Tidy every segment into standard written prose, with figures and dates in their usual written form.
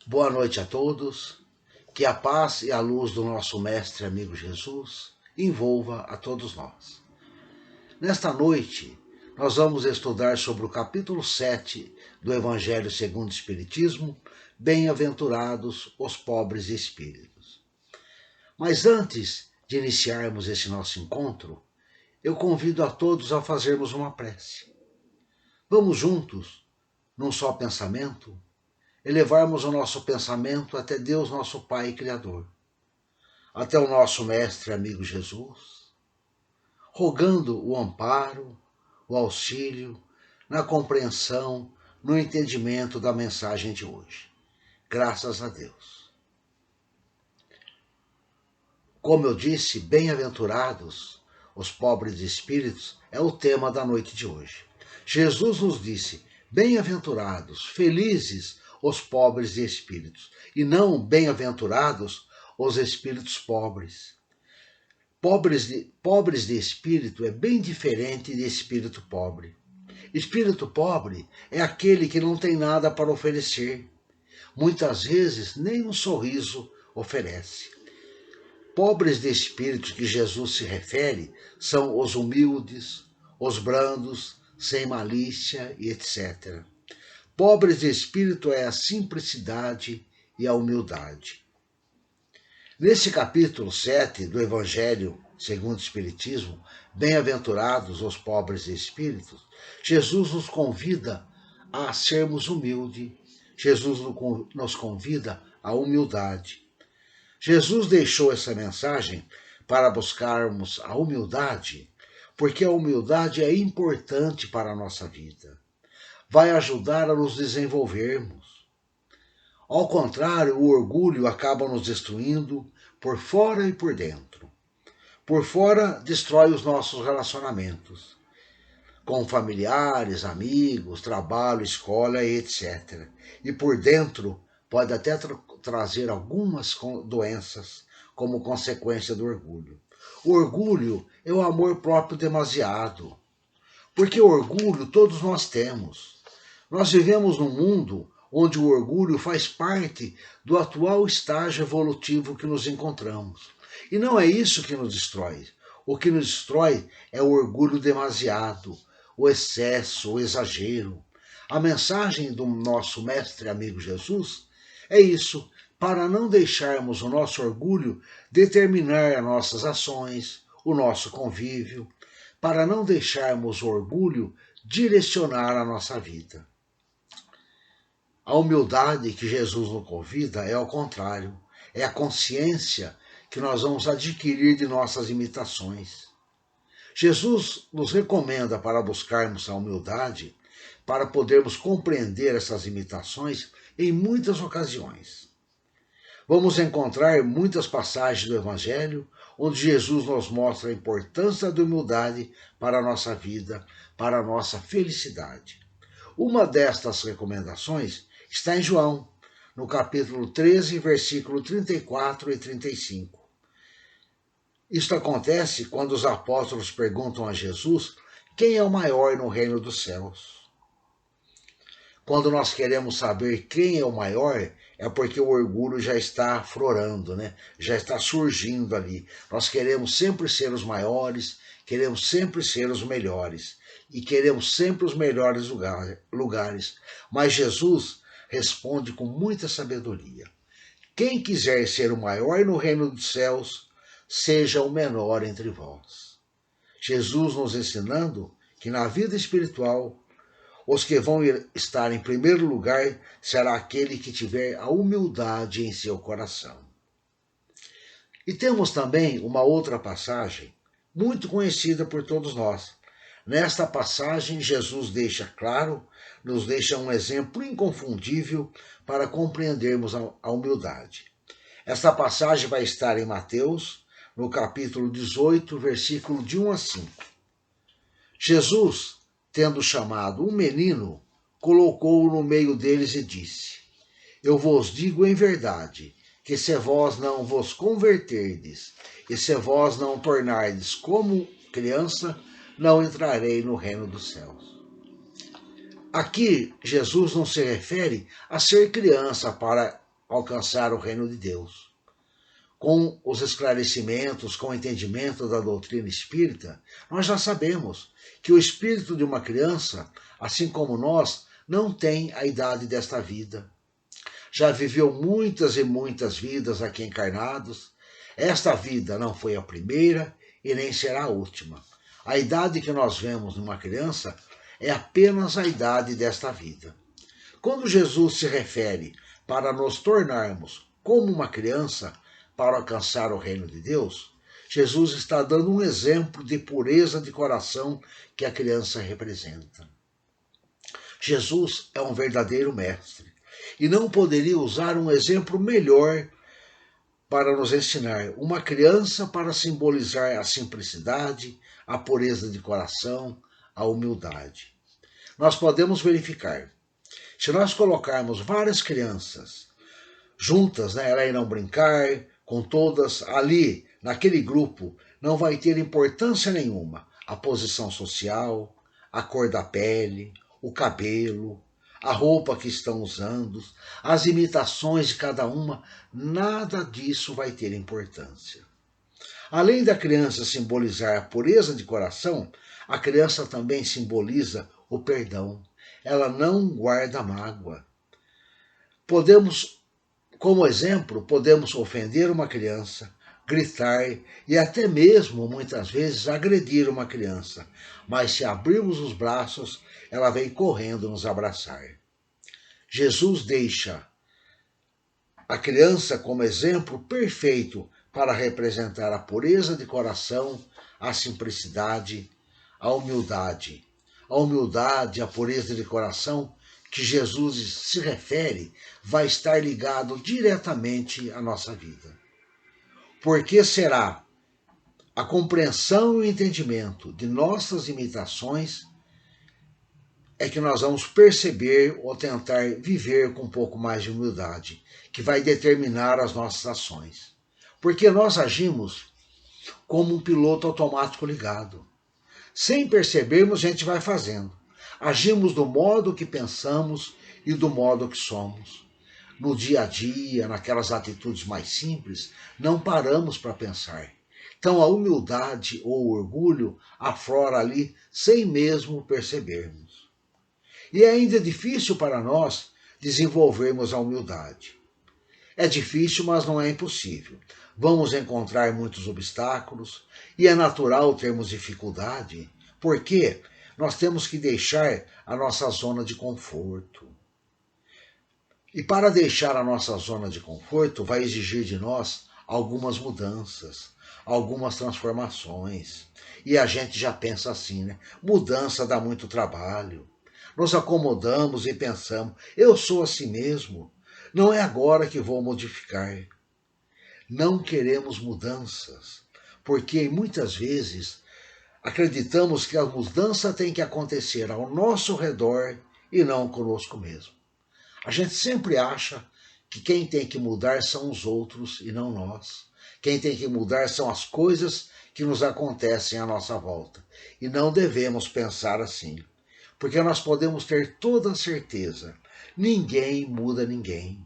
Boa noite a todos, que a paz e a luz do nosso Mestre amigo Jesus envolva a todos nós. Nesta noite, nós vamos estudar sobre o capítulo 7 do Evangelho segundo o Espiritismo, Bem-aventurados os pobres de espíritos. Mas antes de iniciarmos esse nosso encontro, eu convido a todos a fazermos uma prece. Vamos juntos, num só pensamento, elevarmos o nosso pensamento até Deus, nosso Pai e Criador, até o nosso Mestre amigo Jesus, rogando o amparo, o auxílio, na compreensão, no entendimento da mensagem de hoje. Graças a Deus. Como eu disse, bem-aventurados os pobres de espíritos é o tema da noite de hoje. Jesus nos disse, bem-aventurados, felizes os pobres de espíritos, e não bem-aventurados os espíritos pobres. Pobres de espírito é bem diferente de espírito pobre. Espírito pobre é aquele que não tem nada para oferecer. Muitas vezes nem um sorriso oferece. Pobres de espírito que Jesus se refere são os humildes, os brandos, sem malícia e etc. Pobres de espírito é a simplicidade e a humildade. Nesse capítulo 7 do Evangelho segundo o Espiritismo, Bem-aventurados os pobres de espírito, Jesus nos convida a sermos humildes. Jesus nos convida à humildade. Jesus deixou essa mensagem para buscarmos a humildade, porque a humildade é importante para a nossa vida. Vai ajudar a nos desenvolvermos. Ao contrário, o orgulho acaba nos destruindo por fora e por dentro. Por fora, destrói os nossos relacionamentos com familiares, amigos, trabalho, escola e etc. E por dentro, pode até trazer algumas doenças como consequência do orgulho. O orgulho é o amor próprio demasiado, porque o orgulho todos nós temos. Nós vivemos num mundo onde o orgulho faz parte do atual estágio evolutivo que nos encontramos. E não é isso que nos destrói. O que nos destrói é o orgulho demasiado, o excesso, o exagero. A mensagem do nosso mestre amigo Jesus é isso, para não deixarmos o nosso orgulho determinar as nossas ações, o nosso convívio, para não deixarmos o orgulho direcionar a nossa vida. A humildade que Jesus nos convida é ao contrário, é a consciência que nós vamos adquirir de nossas imitações. Jesus nos recomenda para buscarmos a humildade, para podermos compreender essas imitações em muitas ocasiões. Vamos encontrar muitas passagens do Evangelho onde Jesus nos mostra a importância da humildade para a nossa vida, para a nossa felicidade. Uma destas recomendações está em João, no capítulo 13, versículo 34 e 35. Isto acontece quando os apóstolos perguntam a Jesus quem é o maior no reino dos céus. Quando nós queremos saber quem é o maior, é porque o orgulho já está aflorando, né? Já está surgindo ali. Nós queremos sempre ser os maiores, queremos sempre ser os melhores e queremos sempre os melhores lugares. Mas Jesus responde com muita sabedoria. Quem quiser ser o maior no reino dos céus, seja o menor entre vós. Jesus nos ensinando que na vida espiritual, os que vão estar em primeiro lugar será aquele que tiver a humildade em seu coração. E temos também uma outra passagem, muito conhecida por todos nós. Nesta passagem, Jesus deixa claro, nos deixa um exemplo inconfundível para compreendermos a humildade. Esta passagem vai estar em Mateus, no capítulo 18, versículo de 1 a 5. Jesus, tendo chamado um menino, colocou-o no meio deles e disse: Eu vos digo em verdade, que se vós não vos converterdes, e se vós não tornardes como criança, não entrarei no reino dos céus. Aqui, Jesus não se refere a ser criança para alcançar o reino de Deus. Com os esclarecimentos, com o entendimento da doutrina espírita, nós já sabemos que o espírito de uma criança, assim como nós, não tem a idade desta vida. Já viveu muitas e muitas vidas aqui encarnados. Esta vida não foi a primeira e nem será a última. A idade que nós vemos numa criança é apenas a idade desta vida. Quando Jesus se refere para nos tornarmos como uma criança para alcançar o reino de Deus, Jesus está dando um exemplo de pureza de coração que a criança representa. Jesus é um verdadeiro mestre e não poderia usar um exemplo melhor para nos ensinar uma criança para simbolizar a simplicidade, a pureza de coração, a humildade. Nós podemos verificar, se nós colocarmos várias crianças juntas, elas irão brincar com todas ali, naquele grupo, não vai ter importância nenhuma a posição social, a cor da pele, o cabelo, a roupa que estão usando, as imitações de cada uma, nada disso vai ter importância. Além da criança simbolizar a pureza de coração, a criança também simboliza o perdão. Ela não guarda mágoa. Como exemplo, podemos ofender uma criança, gritar e até mesmo, muitas vezes, agredir uma criança. Mas se abrirmos os braços, ela vem correndo nos abraçar. Jesus deixa a criança como exemplo perfeito para representar a pureza de coração, a simplicidade, a humildade. A humildade, a pureza de coração que Jesus se refere vai estar ligado diretamente à nossa vida. Porque será a compreensão e o entendimento de nossas imitações é que nós vamos perceber ou tentar viver com um pouco mais de humildade, que vai determinar as nossas ações. Porque nós agimos como um piloto automático ligado. Sem percebermos, a gente vai fazendo. Agimos do modo que pensamos e do modo que somos. No dia a dia, naquelas atitudes mais simples, não paramos para pensar. Então a humildade ou o orgulho aflora ali sem mesmo percebermos. E ainda é difícil para nós desenvolvermos a humildade. É difícil, mas não é impossível. Vamos encontrar muitos obstáculos e é natural termos dificuldade, porque nós temos que deixar a nossa zona de conforto. E para deixar a nossa zona de conforto vai exigir de nós algumas mudanças, algumas transformações. E a gente já pensa assim, Mudança dá muito trabalho. Nos acomodamos e pensamos, eu sou assim mesmo, não é agora que vou modificar. Não queremos mudanças, porque muitas vezes acreditamos que a mudança tem que acontecer ao nosso redor e não conosco mesmo. A gente sempre acha que quem tem que mudar são os outros e não nós. Quem tem que mudar são as coisas que nos acontecem à nossa volta. E não devemos pensar assim, porque nós podemos ter toda a certeza, ninguém muda ninguém.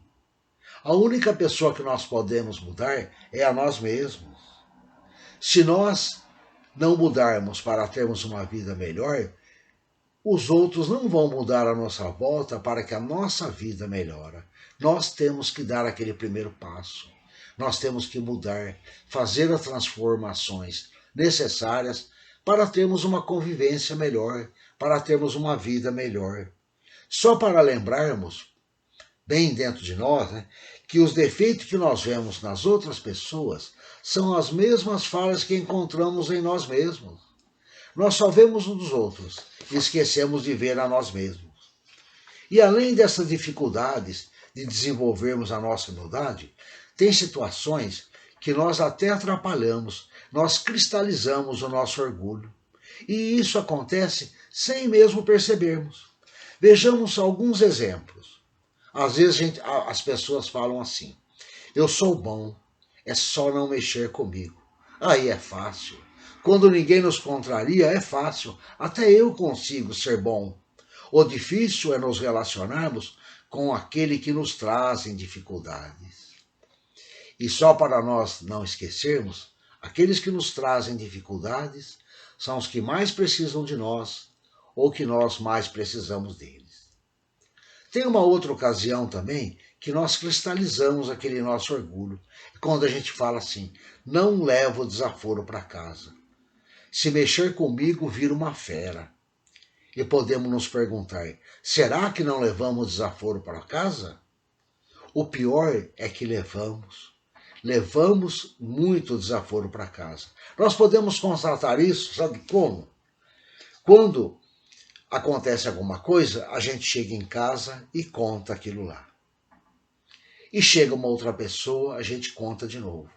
A única pessoa que nós podemos mudar é a nós mesmos. Se nós não mudarmos para termos uma vida melhor, os outros não vão mudar a nossa volta para que a nossa vida melhore. Nós temos que dar aquele primeiro passo. Nós temos que mudar, fazer as transformações necessárias para termos uma convivência melhor, para termos uma vida melhor. Só para lembrarmos, bem dentro de nós, que os defeitos que nós vemos nas outras pessoas são as mesmas falhas que encontramos em nós mesmos. Nós só vemos um dos outros e esquecemos de ver a nós mesmos. E além dessas dificuldades de desenvolvermos a nossa humildade, tem situações que nós até atrapalhamos, nós cristalizamos o nosso orgulho. E isso acontece sem mesmo percebermos. Vejamos alguns exemplos. Às vezes as pessoas falam assim, eu sou bom, é só não mexer comigo. Aí é fácil. Quando ninguém nos contraria, é fácil. Até eu consigo ser bom. O difícil é nos relacionarmos com aquele que nos traz dificuldades. E só para nós não esquecermos, aqueles que nos trazem dificuldades são os que mais precisam de nós ou que nós mais precisamos deles. Tem uma outra ocasião também que nós cristalizamos aquele nosso orgulho, quando a gente fala assim: não levo desaforo para casa. Se mexer comigo, vira uma fera. E podemos nos perguntar: será que não levamos desaforo para casa? O pior é que levamos. Levamos muito desaforo para casa. Nós podemos constatar isso, sabe como? Quando acontece alguma coisa, a gente chega em casa e conta aquilo lá. E chega uma outra pessoa, a gente conta de novo.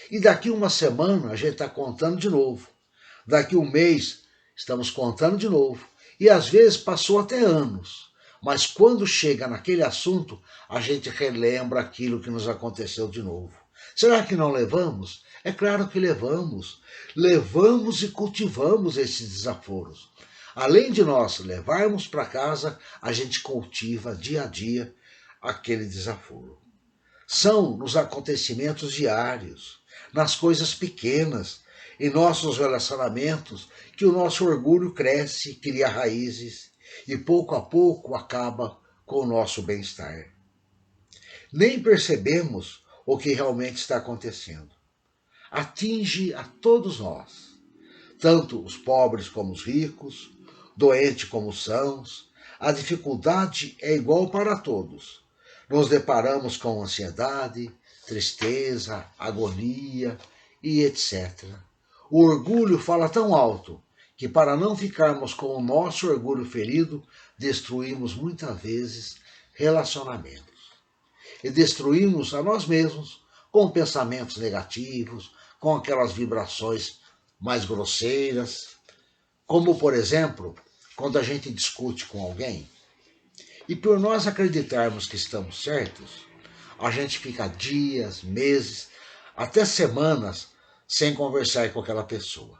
E daqui uma semana, a gente está contando de novo. Daqui um mês, estamos contando de novo. E às vezes passou até anos. Mas quando chega naquele assunto, a gente relembra aquilo que nos aconteceu de novo. Será que não levamos? É claro que levamos. Levamos e cultivamos esses desaforos. Além de nós levarmos para casa, a gente cultiva dia a dia aquele desaforo. São nos acontecimentos diários, nas coisas pequenas, em nossos relacionamentos, que o nosso orgulho cresce, cria raízes e pouco a pouco acaba com o nosso bem-estar. Nem percebemos o que realmente está acontecendo. Atinge a todos nós, tanto os pobres como os ricos, doentes como os sãos. A dificuldade é igual para todos. Nos deparamos com ansiedade, tristeza, agonia e etc. O orgulho fala tão alto que, para não ficarmos com o nosso orgulho ferido, destruímos muitas vezes relacionamentos. E destruímos a nós mesmos com pensamentos negativos, com aquelas vibrações mais grosseiras, como, por exemplo, quando a gente discute com alguém, e por nós acreditarmos que estamos certos, a gente fica dias, meses, até semanas sem conversar com aquela pessoa.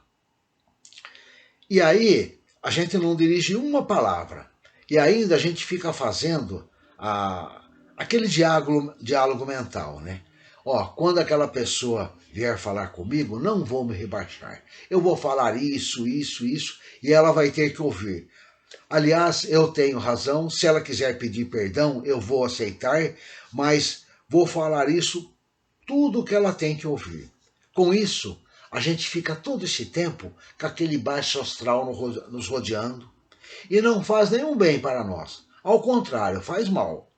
E aí a gente não dirige uma palavra. E ainda a gente fica fazendo aquele diálogo mental, né? Ó, quando aquela pessoa vier falar comigo, não vou me rebaixar. Eu vou falar isso, isso, isso, e ela vai ter que ouvir. Aliás, eu tenho razão, se ela quiser pedir perdão, eu vou aceitar, mas vou falar isso, tudo que ela tem que ouvir. Com isso, a gente fica todo esse tempo com aquele baixo astral nos rodeando e não faz nenhum bem para nós. Ao contrário, faz mal.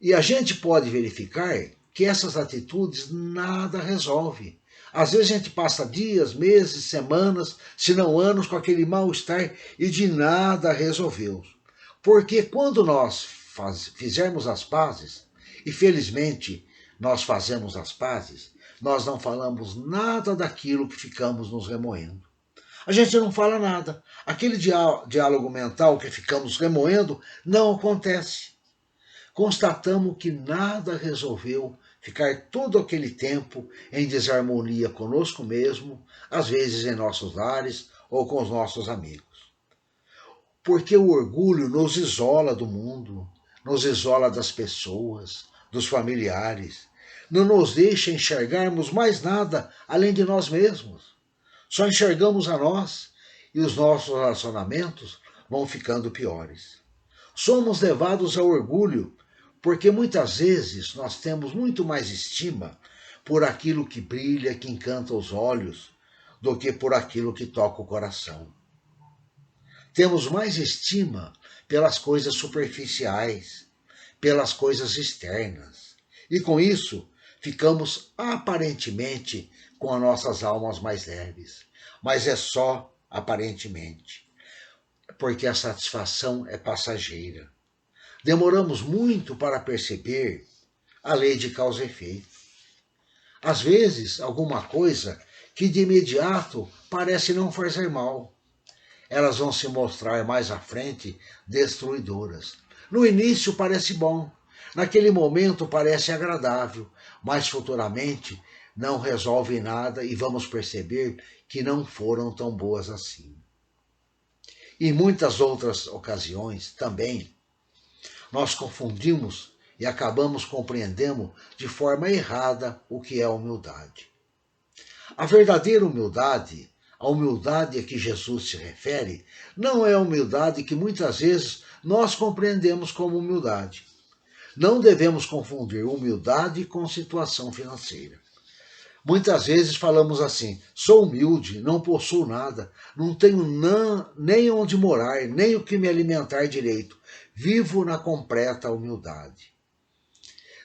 E a gente pode verificar que essas atitudes nada resolve. Às vezes a gente passa dias, meses, semanas, se não anos, com aquele mal-estar e de nada resolveu. Porque quando nós fizermos as pazes, e felizmente nós fazemos as pazes, nós não falamos nada daquilo que ficamos nos remoendo. A gente não fala nada. Aquele diálogo mental que ficamos remoendo não acontece. Constatamos que nada resolveu ficar todo aquele tempo em desarmonia conosco mesmo, às vezes em nossos lares ou com os nossos amigos. Porque o orgulho nos isola do mundo, nos isola das pessoas, dos familiares, não nos deixa enxergarmos mais nada além de nós mesmos. Só enxergamos a nós e os nossos relacionamentos vão ficando piores. Somos levados ao orgulho porque muitas vezes nós temos muito mais estima por aquilo que brilha, que encanta os olhos, do que por aquilo que toca o coração. Temos mais estima pelas coisas superficiais, pelas coisas externas. E com isso, ficamos aparentemente com as nossas almas mais leves. Mas é só aparentemente, porque a satisfação é passageira. Demoramos muito para perceber a lei de causa e efeito. Às vezes, alguma coisa que de imediato parece não fazer mal. Elas vão se mostrar mais à frente destruidoras. No início parece bom, naquele momento parece agradável, mas futuramente não resolve nada e vamos perceber que não foram tão boas assim. Em muitas outras ocasiões também, Nós confundimos e acabamos compreendendo de forma errada o que é humildade. A verdadeira humildade, a humildade a que Jesus se refere, não é a humildade que muitas vezes nós compreendemos como humildade. Não devemos confundir humildade com situação financeira. Muitas vezes falamos assim: sou humilde, não possuo nada, não tenho nem onde morar, nem o que me alimentar direito. Vivo na completa humildade.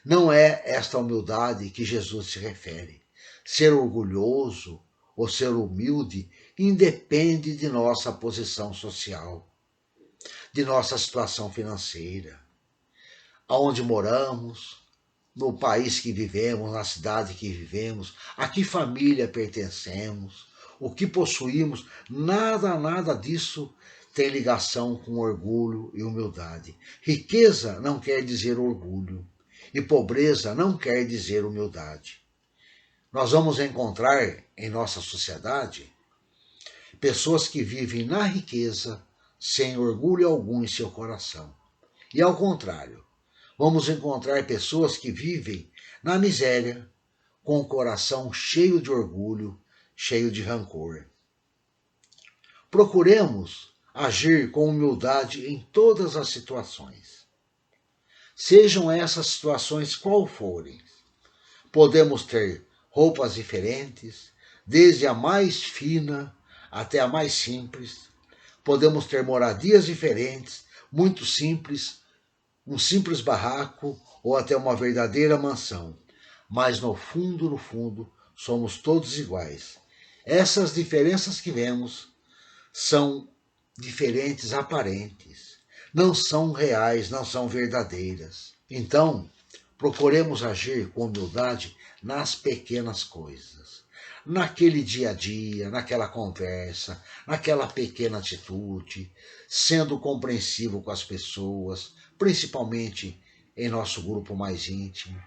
Não é esta humildade que Jesus se refere. Ser orgulhoso ou ser humilde independe de nossa posição social, de nossa situação financeira, aonde moramos, no país que vivemos, na cidade que vivemos, a que família pertencemos, o que possuímos, nada disso tem ligação com orgulho e humildade. Riqueza não quer dizer orgulho e pobreza não quer dizer humildade. Nós vamos encontrar em nossa sociedade pessoas que vivem na riqueza sem orgulho algum em seu coração. E ao contrário, vamos encontrar pessoas que vivem na miséria, com o coração cheio de orgulho, cheio de rancor. Procuremos agir com humildade em todas as situações. Sejam essas situações qual forem. Podemos ter roupas diferentes, desde a mais fina até a mais simples. Podemos ter moradias diferentes, muito simples, um simples barraco ou até uma verdadeira mansão. Mas no fundo, somos todos iguais. Essas diferenças que vemos são diferentes aparentes, não são reais, não são verdadeiras. Então, procuremos agir com humildade nas pequenas coisas, naquele dia a dia, naquela conversa, naquela pequena atitude, sendo compreensivo com as pessoas, principalmente em nosso grupo mais íntimo,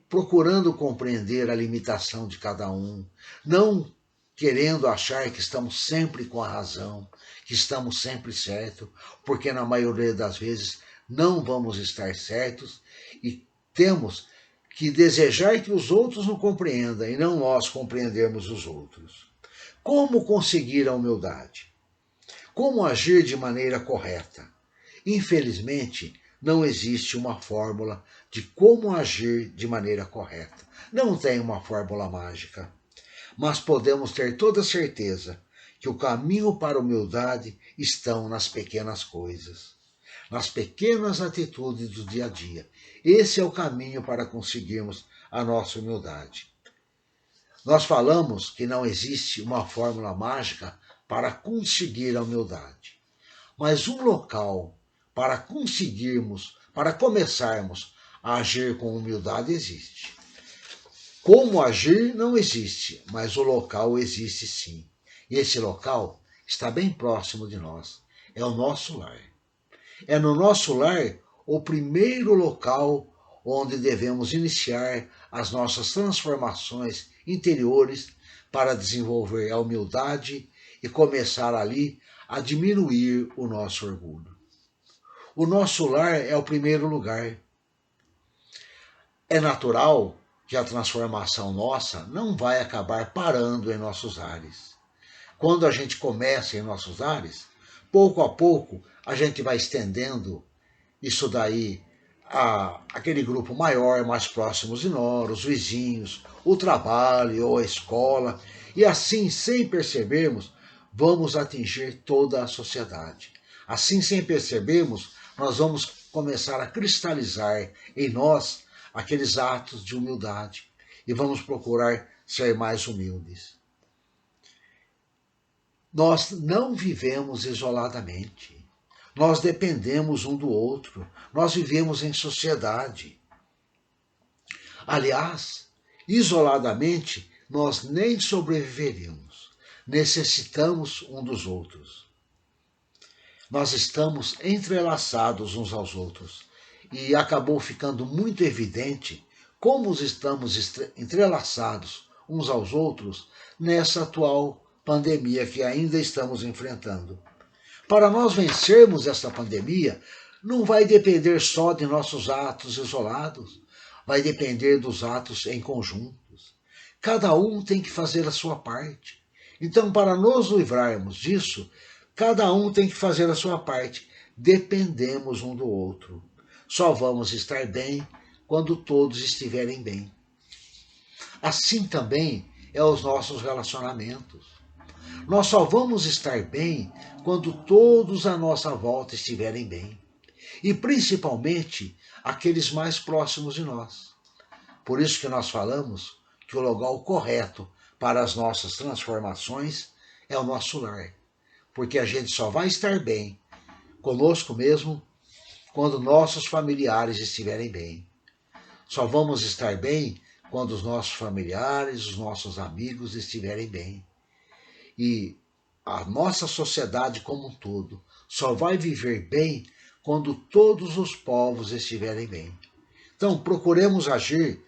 procurando compreender a limitação de cada um, não querendo achar que estamos sempre com a razão, que estamos sempre certos, porque na maioria das vezes não vamos estar certos e temos que desejar que os outros nos compreendam e não nós compreendermos os outros. Como conseguir a humildade? Como agir de maneira correta? Infelizmente, não existe uma fórmula de como agir de maneira correta. Não tem uma fórmula mágica. Mas podemos ter toda certeza que o caminho para a humildade estão nas pequenas coisas, nas pequenas atitudes do dia a dia. Esse é o caminho para conseguirmos a nossa humildade. Nós falamos que não existe uma fórmula mágica para conseguir a humildade, mas um local para conseguirmos, para começarmos a agir com humildade existe. Como agir não existe, mas o local existe sim. E esse local está bem próximo de nós. É o nosso lar. É no nosso lar o primeiro local onde devemos iniciar as nossas transformações interiores para desenvolver a humildade e começar ali a diminuir o nosso orgulho. O nosso lar é o primeiro lugar. É natural que a transformação nossa não vai acabar parando em nossos lares. Quando a gente começa em nossos lares, pouco a pouco a gente vai estendendo isso daí a aquele grupo maior, mais próximos de nós, os vizinhos, o trabalho ou a escola, e assim, sem percebermos, vamos atingir toda a sociedade. Assim, sem percebermos, nós vamos começar a cristalizar em nós aqueles atos de humildade e vamos procurar ser mais humildes. Nós não vivemos isoladamente. Nós dependemos um do outro. Nós vivemos em sociedade. Aliás, isoladamente, nós nem sobreviveríamos. Necessitamos um dos outros. Nós estamos entrelaçados uns aos outros. E acabou ficando muito evidente como estamos entrelaçados uns aos outros nessa atual pandemia que ainda estamos enfrentando. Para nós vencermos esta pandemia, não vai depender só de nossos atos isolados, vai depender dos atos em conjuntos. Cada um tem que fazer a sua parte. Então, para nos livrarmos disso, cada um tem que fazer a sua parte. Dependemos um do outro. Só vamos estar bem quando todos estiverem bem. Assim também é os nossos relacionamentos. Nós só vamos estar bem quando todos à nossa volta estiverem bem. E principalmente aqueles mais próximos de nós. Por isso que nós falamos que o lugar correto para as nossas transformações é o nosso lar. Porque a gente só vai estar bem conosco mesmo quando nossos familiares estiverem bem. Só vamos estar bem quando os nossos familiares, os nossos amigos estiverem bem. E a nossa sociedade como um todo só vai viver bem quando todos os povos estiverem bem. Então, procuremos agir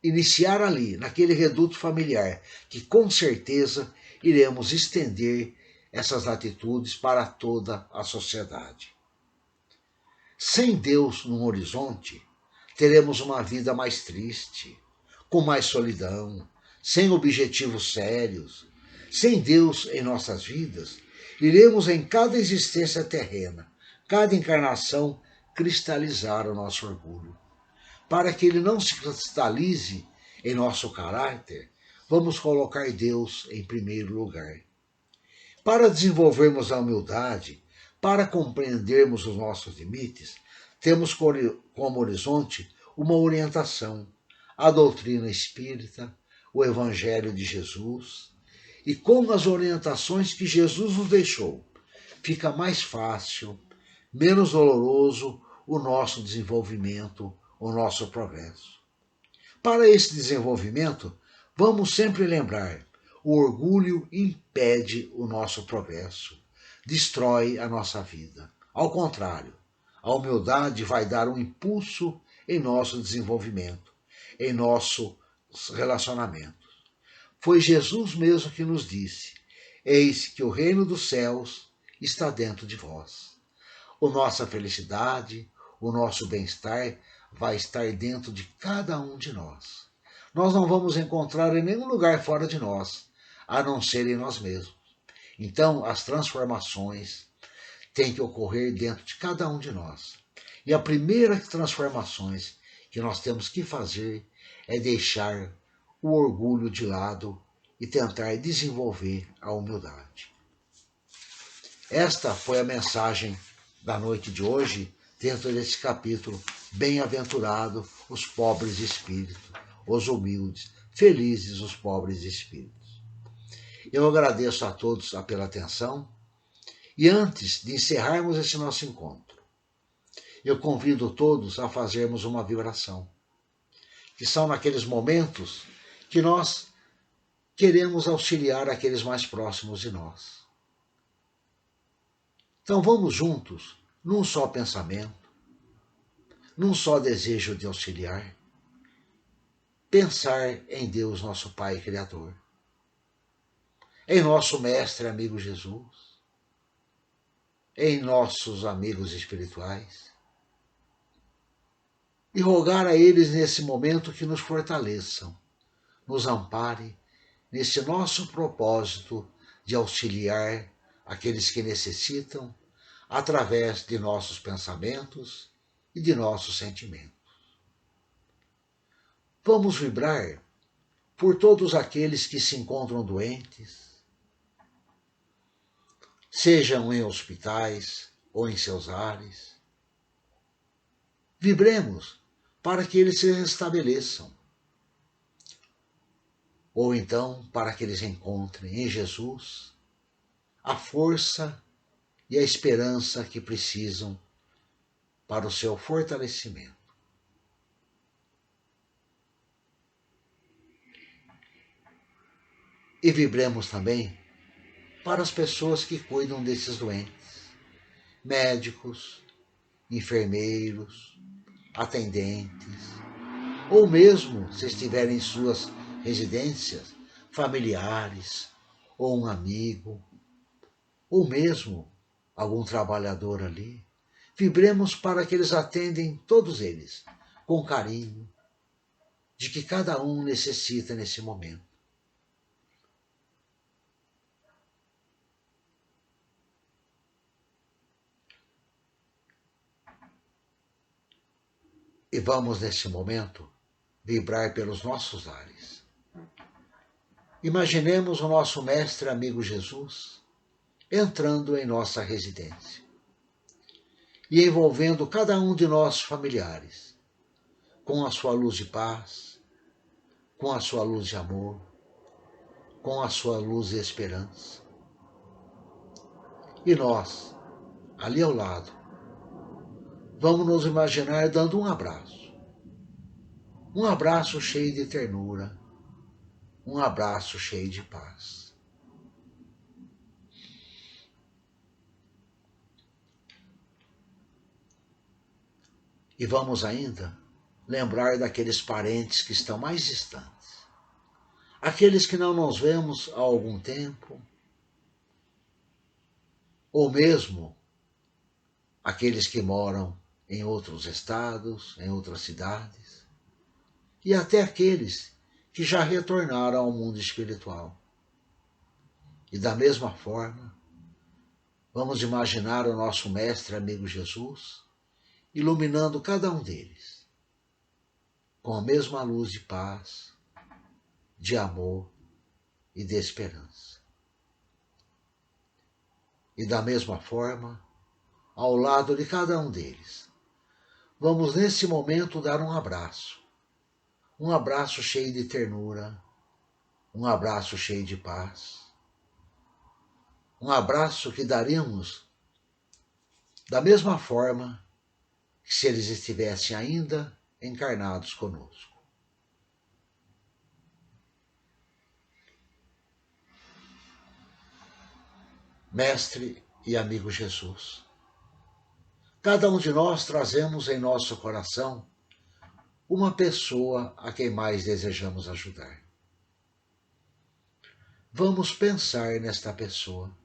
iniciar ali, naquele reduto familiar, que com certeza iremos estender essas atitudes para toda a sociedade. Sem Deus no horizonte, teremos uma vida mais triste, com mais solidão, sem objetivos sérios. Sem Deus em nossas vidas, iremos em cada existência terrena, cada encarnação, cristalizar o nosso orgulho. Para que ele não se cristalize em nosso caráter, vamos colocar Deus em primeiro lugar. Para desenvolvermos a humildade, para compreendermos os nossos limites, temos como horizonte uma orientação, a doutrina espírita, o Evangelho de Jesus, e com as orientações que Jesus nos deixou, fica mais fácil, menos doloroso o nosso desenvolvimento, o nosso progresso. Para esse desenvolvimento, vamos sempre lembrar: o orgulho impede o nosso progresso, destrói a nossa vida. Ao contrário, a humildade vai dar um impulso em nosso desenvolvimento, em nossos relacionamentos. Foi Jesus mesmo que nos disse: eis que o reino dos céus está dentro de vós. A nossa felicidade, o nosso bem-estar vai estar dentro de cada um de nós. Nós não vamos encontrar em nenhum lugar fora de nós, a não ser em nós mesmos. Então, as transformações têm que ocorrer dentro de cada um de nós. E a primeira transformações que nós temos que fazer é deixar o orgulho de lado e tentar desenvolver a humildade. Esta foi a mensagem da noite de hoje, dentro desse capítulo: bem-aventurado os pobres de espírito, os humildes, felizes os pobres de espíritos. Eu agradeço a todos pela atenção e antes de encerrarmos esse nosso encontro, eu convido todos a fazermos uma vibração, que são naqueles momentos que nós queremos auxiliar aqueles mais próximos de nós. Então vamos juntos, num só pensamento, num só desejo de auxiliar, pensar em Deus, nosso Pai Criador, em nosso Mestre amigo Jesus, em nossos amigos espirituais, e rogar a eles nesse momento que nos fortaleçam, nos ampare nesse nosso propósito de auxiliar aqueles que necessitam através de nossos pensamentos e de nossos sentimentos. Vamos vibrar por todos aqueles que se encontram doentes, sejam em hospitais ou em seus lares. Vibremos para que eles se restabeleçam, ou então para que eles encontrem em Jesus a força e a esperança que precisam para o seu fortalecimento. E vibremos também para as pessoas que cuidam desses doentes, médicos, enfermeiros, atendentes, ou mesmo, se estiverem em suas residências, familiares, ou um amigo, ou mesmo algum trabalhador ali. Vibremos para que eles atendem, todos eles, com carinho, de que cada um necessita nesse momento. E vamos, nesse momento, vibrar pelos nossos ares. Imaginemos o nosso mestre amigo Jesus entrando em nossa residência e envolvendo cada um de nossos familiares com a sua luz de paz, com a sua luz de amor, com a sua luz de esperança. E nós, ali ao lado, vamos nos imaginar dando um abraço cheio de ternura, um abraço cheio de paz. E vamos ainda lembrar daqueles parentes que estão mais distantes, aqueles que não nos vemos há algum tempo, ou mesmo aqueles que moram em outros estados, em outras cidades, e até aqueles que já retornaram ao mundo espiritual. E da mesma forma, vamos imaginar o nosso mestre amigo Jesus iluminando cada um deles com a mesma luz de paz, de amor e de esperança. E da mesma forma, ao lado de cada um deles, vamos nesse momento dar um abraço cheio de ternura, um abraço cheio de paz, um abraço que daremos da mesma forma que se eles estivessem ainda encarnados conosco. Mestre e amigo Jesus, cada um de nós trazemos em nosso coração uma pessoa a quem mais desejamos ajudar. Vamos pensar nesta pessoa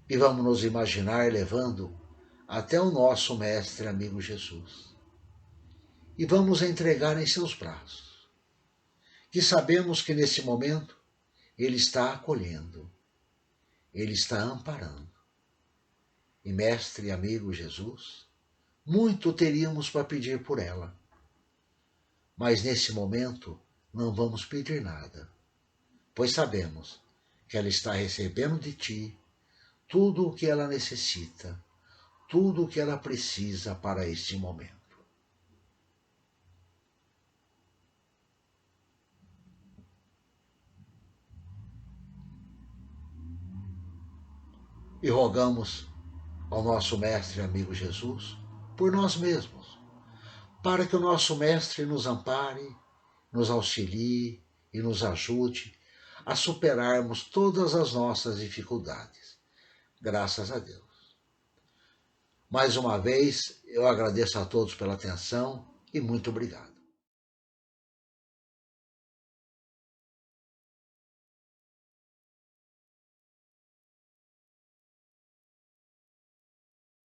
e vamos nos imaginar levando até o nosso mestre amigo Jesus. E vamos entregar em seus braços, que sabemos que nesse momento ele está acolhendo, ele está amparando. E mestre e amigo Jesus, muito teríamos para pedir por ela, mas nesse momento não vamos pedir nada, pois sabemos que ela está recebendo de ti tudo o que ela necessita, tudo o que ela precisa para este momento. E rogamos ao nosso mestre e amigo Jesus por nós mesmos, para que o nosso mestre nos ampare, nos auxilie e nos ajude a superarmos todas as nossas dificuldades. Graças a Deus. Mais uma vez, eu agradeço a todos pela atenção e muito obrigado.